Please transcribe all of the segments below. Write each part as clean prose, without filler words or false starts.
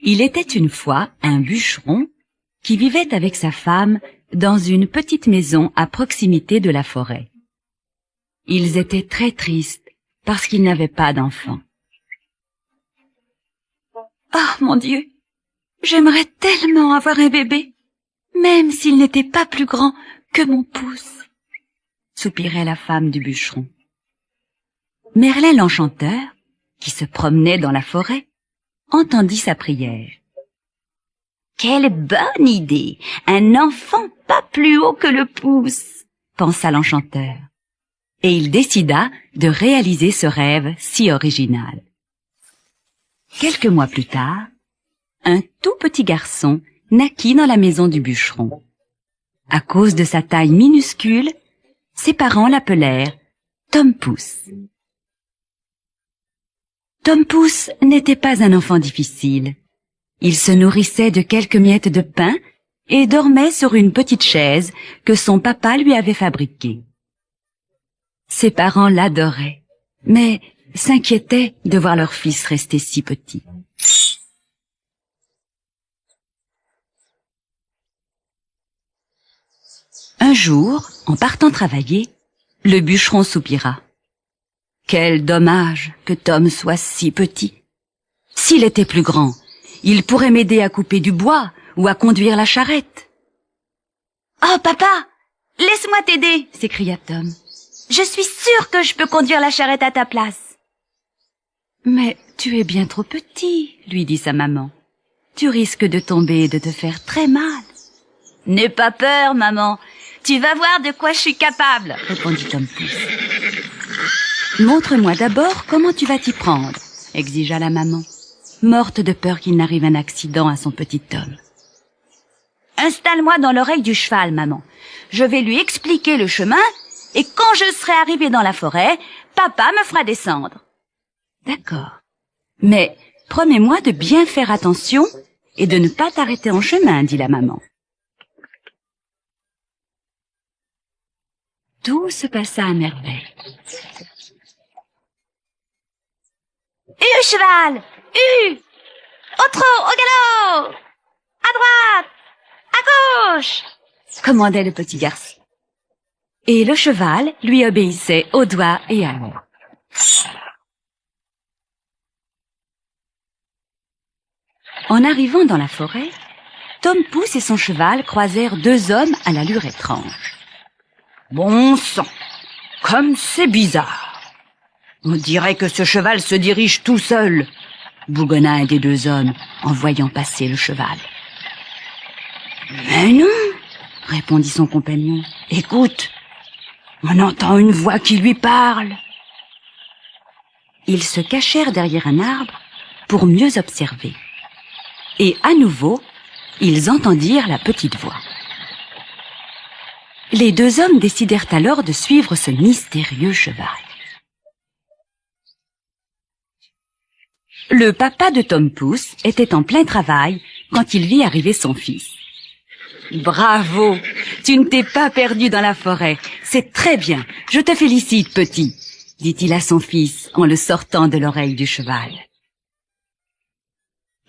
Il était une fois un bûcheron qui vivait avec sa femme dans une petite maison à proximité de la forêt. Ils étaient très tristes parce qu'ils n'avaient pas d'enfants. « Oh, mon Dieu, j'aimerais tellement avoir un bébé, même s'il n'était pas plus grand que mon pouce, » soupirait la femme du bûcheron. Merlin l'enchanteur, qui se promenait dans la forêt, entendit sa prière. « Quelle bonne idée! Un enfant pas plus haut que le pouce !» pensa l'enchanteur. Et il décida de réaliser ce rêve si original. Quelques mois plus tard, un tout petit garçon naquit dans la maison du bûcheron. À cause de sa taille minuscule, ses parents l'appelèrent Tom Pouce. Tom Pouce n'était pas un enfant difficile. Il se nourrissait de quelques miettes de pain et dormait sur une petite chaise que son papa lui avait fabriquée. Ses parents l'adoraient, mais s'inquiétaient de voir leur fils rester si petit. Un jour, en partant travailler, le bûcheron soupira. Quel dommage que Tom soit si petit. S'il était plus grand, il pourrait m'aider à couper du bois ou à conduire la charrette. « Oh, papa, laisse-moi t'aider !» s'écria Tom. « Je suis sûre que je peux conduire la charrette à ta place. »« Mais tu es bien trop petit, » lui dit sa maman. « Tu risques de tomber et de te faire très mal. »« N'aie pas peur, maman. Tu vas voir de quoi je suis capable, » répondit Tom Pouce. « Montre-moi d'abord comment tu vas t'y prendre, » exigea la maman, morte de peur qu'il n'arrive un accident à son petit Tom. « Installe-moi dans l'oreille du cheval, maman. Je vais lui expliquer le chemin, et quand je serai arrivée dans la forêt, papa me fera descendre. »« D'accord. Mais promets-moi de bien faire attention et de ne pas t'arrêter en chemin, » dit la maman. Tout se passa à merveille. « Cheval! Au trot, au galop! À droite! À gauche !» commandait le petit garçon. Et le cheval lui obéissait au doigt et à l'œil. En arrivant dans la forêt, Tom Pouce et son cheval croisèrent deux hommes à l'allure étrange. « Bon sang, comme c'est bizarre! On dirait que ce cheval se dirige tout seul, » bougonna un des deux hommes en voyant passer le cheval. « Mais non, » répondit son compagnon. « Écoute, on entend une voix qui lui parle. » Ils se cachèrent derrière un arbre pour mieux observer. Et à nouveau, ils entendirent la petite voix. Les deux hommes décidèrent alors de suivre ce mystérieux cheval. Le papa de Tom Pouce était en plein travail quand il vit arriver son fils. « Bravo, tu ne t'es pas perdu dans la forêt. C'est très bien, je te félicite, petit, » dit-il à son fils en le sortant de l'oreille du cheval.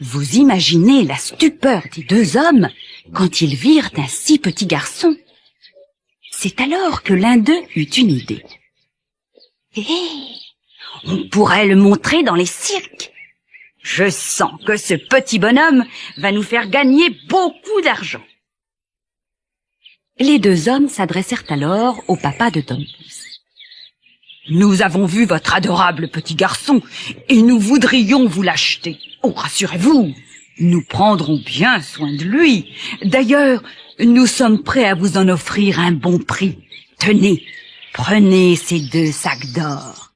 Vous imaginez la stupeur des deux hommes quand ils virent un si petit garçon. C'est alors que l'un d'eux eut une idée. « Hé, on pourrait le montrer dans les cirques. Je sens que ce petit bonhomme va nous faire gagner beaucoup d'argent. » Les deux hommes s'adressèrent alors au papa de Tom Pouce. « Nous avons vu votre adorable petit garçon et nous voudrions vous l'acheter. Oh, rassurez-vous, nous prendrons bien soin de lui. D'ailleurs, nous sommes prêts à vous en offrir un bon prix. Tenez, prenez ces 2 sacs d'or. »«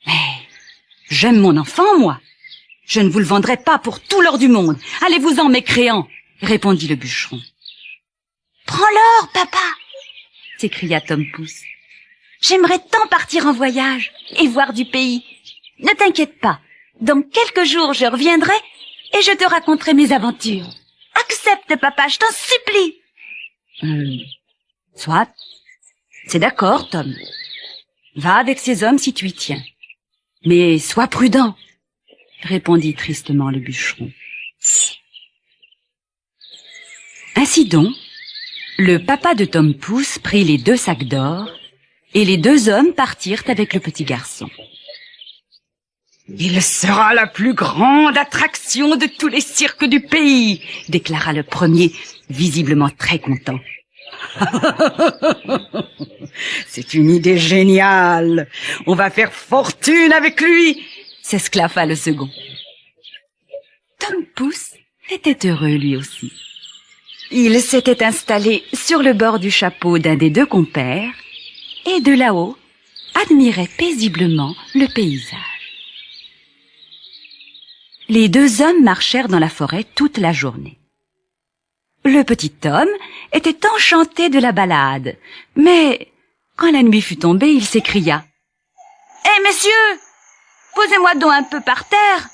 Mais j'aime mon enfant, moi. Je ne vous le vendrai pas pour tout l'or du monde. Allez-vous-en, mécréant, » répondit le bûcheron. « Prends l'or, papa !» s'écria Tom Pouce. « J'aimerais tant partir en voyage et voir du pays. Ne t'inquiète pas, dans quelques jours je reviendrai et je te raconterai mes aventures. Accepte, papa, je t'en supplie. »« Soit, c'est d'accord, Tom. Va avec ces hommes si tu y tiens. Mais sois prudent, » répondit tristement le bûcheron. Ainsi donc, le papa de Tom Pouce prit les 2 sacs d'or et les 2 hommes partirent avec le petit garçon. Il sera la plus grande attraction de tous les cirques du pays, déclara le premier, visiblement très content. C'est une idée géniale. On va faire fortune avec lui, s'esclaffa le second. Tom Pouce était heureux lui aussi. Il s'était installé sur le bord du chapeau d'un des 2 compères et de là-haut admirait paisiblement le paysage. Les 2 hommes marchèrent dans la forêt toute la journée. Le petit Tom était enchanté de la balade, mais quand la nuit fut tombée, il s'écria « Hé, messieurs, posez-moi donc un peu par terre.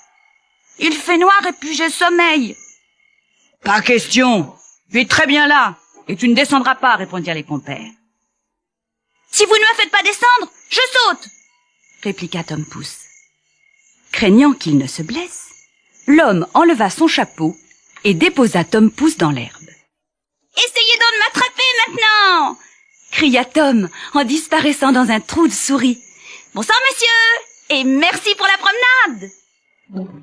Il fait noir et puis j'ai sommeil. »« Pas question, tu es très bien là, et tu ne descendras pas, » répondirent les compères. « Si vous ne me faites pas descendre, je saute !» répliqua Tom Pouce. Craignant qu'il ne se blesse, l'homme enleva son chapeau et déposa Tom Pouce dans l'herbe. « Essayez donc de m'attraper maintenant !» cria Tom en disparaissant dans un trou de souris. « Bonsoir, monsieur, et merci pour la promenade !»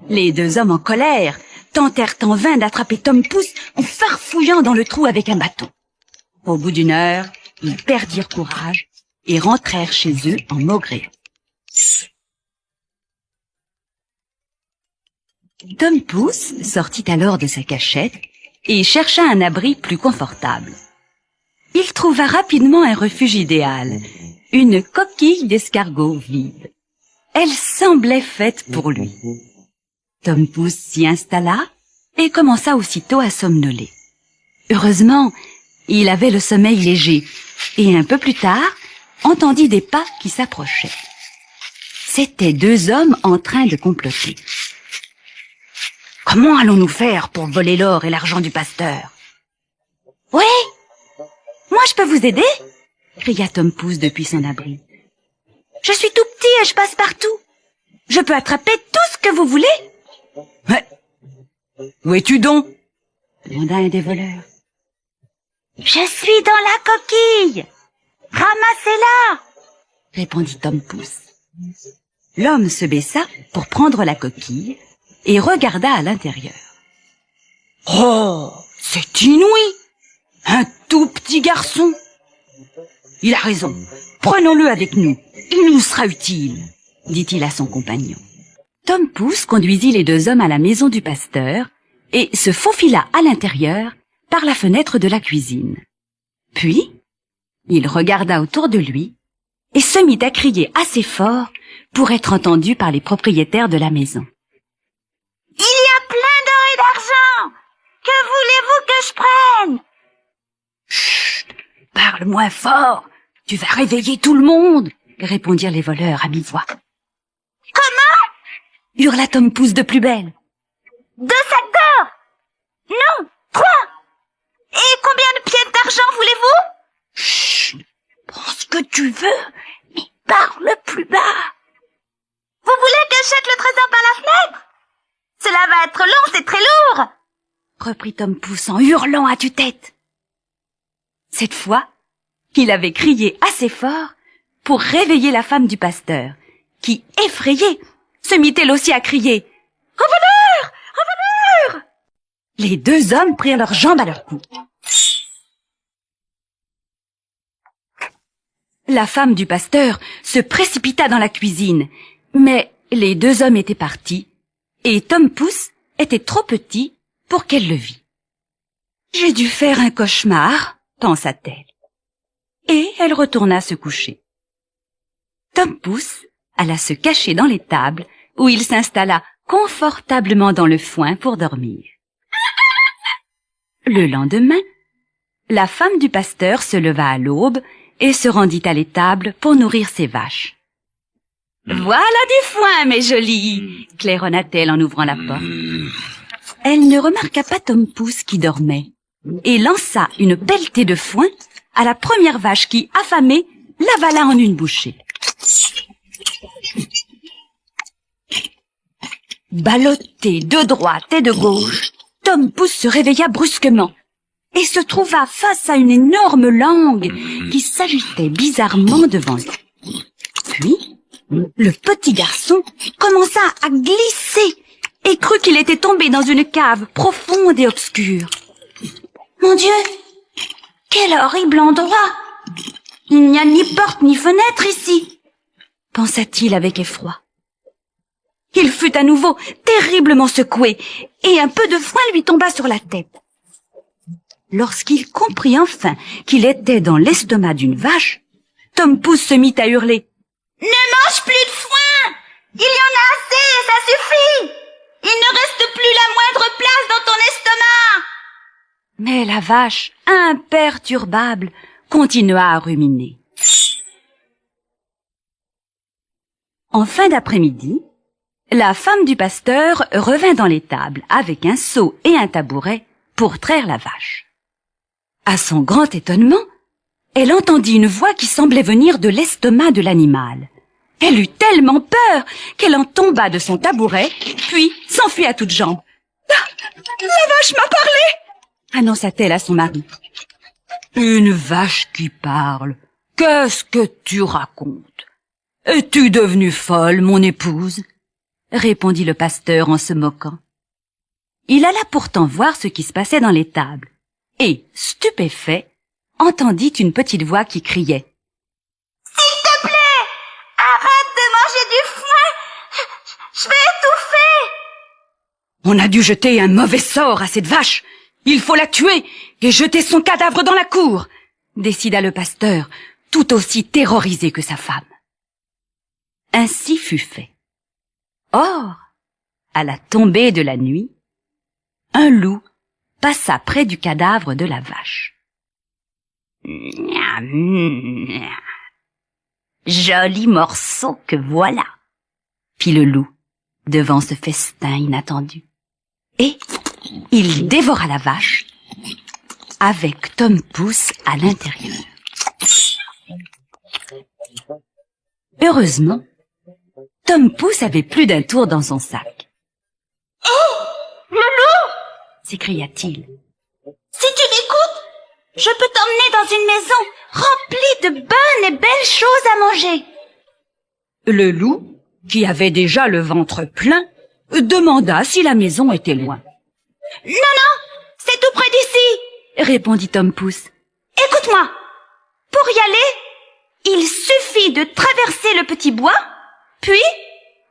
Les 2 hommes en colère tentèrent en vain d'attraper Tom Pouce en farfouillant dans le trou avec un bâton. Au bout d'1 heure, ils perdirent courage et rentrèrent chez eux en maugréant. Tom Pouce sortit alors de sa cachette et chercha un abri plus confortable. Il trouva rapidement un refuge idéal, une coquille d'escargot vide. Elle semblait faite pour lui. Tom Pouce s'y installa et commença aussitôt à somnoler. Heureusement, il avait le sommeil léger et un peu plus tard, entendit des pas qui s'approchaient. C'étaient 2 hommes en train de comploter. « Comment allons-nous faire pour voler l'or et l'argent du pasteur ?»« Oui, moi je peux vous aider ?» cria Tom Pouce depuis son abri. « Je suis tout petit et je passe partout. Je peux attraper tout ce que vous voulez. »« Mais où es-tu donc ?» demanda un des voleurs. « Je suis dans la coquille. Ramassez-la !» répondit Tom Pouce. L'homme se baissa pour prendre la coquille et regarda à l'intérieur. « Oh, c'est inouï! Un tout petit garçon! Il a raison, prenons-le avec nous, il nous sera utile, dit-il à son compagnon. Tom Pouce conduisit les 2 hommes à la maison du pasteur et se faufila à l'intérieur par la fenêtre de la cuisine. Puis, il regarda autour de lui et se mit à crier assez fort pour être entendu par les propriétaires de la maison. « Il y a plein d'or et d'argent! Que voulez-vous que je prenne ?»« Chut! Parle moins fort! Tu vas réveiller tout le monde !» répondirent les voleurs à mi-voix. « Comment ?» hurla Tom Pouce de plus belle. « 2 sacs d'or! Non, 3! Et combien de pièces d'argent voulez-vous ?»« Chut! Prends ce que tu veux, mais parle plus bas. »« Vous voulez que je jette le trésor par la fenêtre ? Cela va être long, c'est très lourd !» reprit Tom Pouce en hurlant à tue-tête. Cette fois, il avait crié assez fort pour réveiller la femme du pasteur, qui, effrayée, se mit elle aussi à crier « Un voleur! Un voleur !» Les 2 hommes prirent leurs jambes à leur cou. La femme du pasteur se précipita dans la cuisine, mais les 2 hommes étaient partis, et Tom Pouce était trop petit pour qu'elle le vît. « J'ai dû faire un cauchemar », pensa-t-elle. Et elle retourna se coucher. Tom Pouce alla se cacher dans l'étable où il s'installa confortablement dans le foin pour dormir. Le lendemain, la femme du pasteur se leva à l'aube et se rendit à l'étable pour nourrir ses vaches. « Voilà du foin, mes jolies !» claironna-t-elle en ouvrant la porte. Elle ne remarqua pas Tom Pouce qui dormait et lança une pelletée de foin à la première vache qui, affamée, l'avala en une bouchée. Ballotté de droite et de gauche, Tom Pouce se réveilla brusquement. et se trouva face à une énorme langue qui s'agitait bizarrement devant lui. Puis, le petit garçon commença à glisser et crut qu'il était tombé dans une cave profonde et obscure. « Mon Dieu, quel horrible endroit! Il n'y a ni porte ni fenêtre ici !» pensa-t-il avec effroi. Il fut à nouveau terriblement secoué et un peu de foin lui tomba sur la tête. Lorsqu'il comprit enfin qu'il était dans l'estomac d'une vache, Tom Pouce se mit à hurler. « Ne mange plus de foin! Il y en a assez, ça suffit! Il ne reste plus la moindre place dans ton estomac !» Mais la vache, imperturbable, continua à ruminer. En fin d'après-midi, la femme du pasteur revint dans l'étable avec un seau et un tabouret pour traire la vache. À son grand étonnement, elle entendit une voix qui semblait venir de l'estomac de l'animal. Elle eut tellement peur qu'elle en tomba de son tabouret, puis s'enfuit à toutes jambes. « La vache m'a parlé !» annonça-t-elle à son mari. « Une vache qui parle? Qu'est-ce que tu racontes? Es-tu devenue folle, mon épouse ?» répondit le pasteur en se moquant. Il alla pourtant voir ce qui se passait dans l'étable, et, stupéfait, entendit une petite voix qui criait. « S'il te plaît, arrête de manger du foin, je vais étouffer !»« On a dû jeter un mauvais sort à cette vache. Il faut la tuer et jeter son cadavre dans la cour !» décida le pasteur, tout aussi terrorisé que sa femme. Ainsi fut fait. Or, à la tombée de la nuit, un loup passa près du cadavre de la vache. « Joli morceau que voilà !» fit le loup devant ce festin inattendu. Et il dévora la vache avec Tom Pouce à l'intérieur. Heureusement, Tom Pouce avait plus d'un tour dans son sac. « Oh, le loup !» s'écria-t-il. « Si tu m'écoutes, je peux t'emmener dans une maison remplie de bonnes et belles choses à manger. » Le loup, qui avait déjà le ventre plein, demanda si la maison était loin. « Non, non, c'est tout près d'ici !» répondit Tom Pouce. « Écoute-moi, pour y aller, il suffit de traverser le petit bois, puis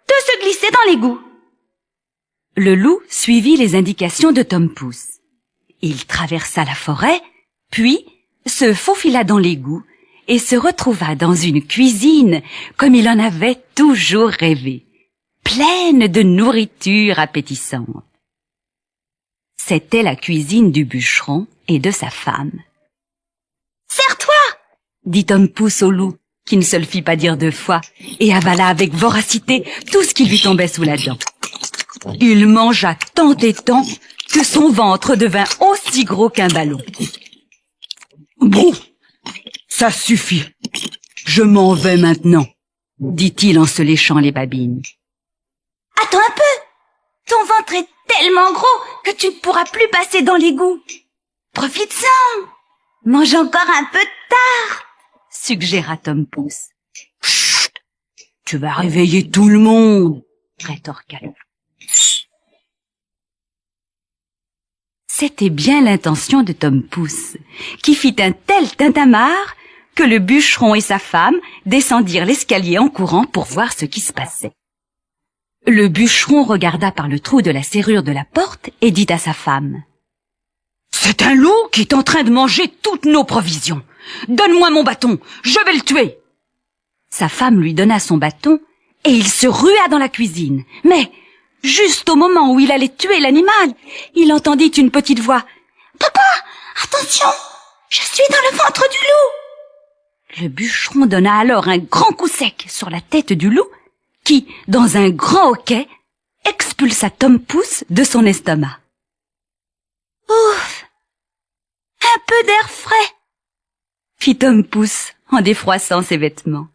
de se glisser dans l'égout. » Le loup suivit les indications de Tom Pouce. Il traversa la forêt, puis se faufila dans l'égout et se retrouva dans une cuisine comme il en avait toujours rêvé, pleine de nourriture appétissante. C'était la cuisine du bûcheron et de sa femme. « Serre-toi !» dit Tom Pouce au loup, qui ne se le fit pas dire deux fois, et avala avec voracité tout ce qui lui tombait sous la dent. Il mangea tant et tant que son ventre devint aussi gros qu'un ballon. « Bon, ça suffit. Je m'en vais maintenant, » dit-il en se léchant les babines. « Attends un peu. Ton ventre est tellement gros que tu ne pourras plus passer dans l'égout. Profite-en. Mange encore un peu de tarte, » suggéra Tom Pouce. « Chut, tu vas réveiller tout le monde, » rétorqua le loup. C'était bien l'intention de Tom Pouce, qui fit un tel tintamarre que le bûcheron et sa femme descendirent l'escalier en courant pour voir ce qui se passait. Le bûcheron regarda par le trou de la serrure de la porte et dit à sa femme. « C'est un loup qui est en train de manger toutes nos provisions. Donne-moi mon bâton, je vais le tuer. » Sa femme lui donna son bâton et il se rua dans la cuisine. Mais, juste au moment où il allait tuer l'animal, il entendit une petite voix. « Papa, attention, je suis dans le ventre du loup !» Le bûcheron donna alors un grand coup sec sur la tête du loup qui, dans un grand hoquet, expulsa Tom Pouce de son estomac. « Ouf, un peu d'air frais !» fit Tom Pouce en défroissant ses vêtements.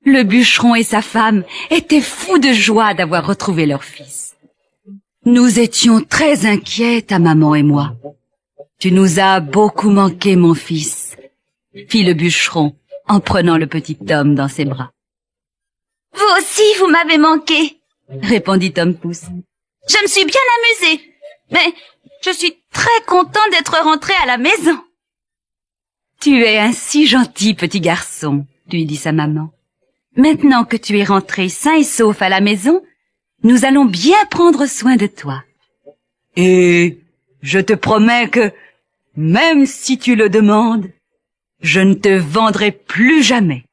Le bûcheron et sa femme étaient fous de joie d'avoir retrouvé leur fils. Nous étions très inquiets, ta maman et moi. Tu nous as beaucoup manqué, mon fils, fit le bûcheron en prenant le petit Tom dans ses bras. Vous aussi, vous m'avez manqué, répondit Tom Pouce. Je me suis bien amusée, mais je suis très content d'être rentré à la maison. Tu es un si gentil petit garçon, lui dit sa maman. Maintenant que tu es rentré sain et sauf à la maison, nous allons bien prendre soin de toi. Et je te promets que, même si tu le demandes, je ne te vendrai plus jamais.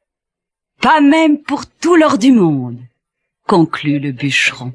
Pas même pour tout l'or du monde, conclut le bûcheron.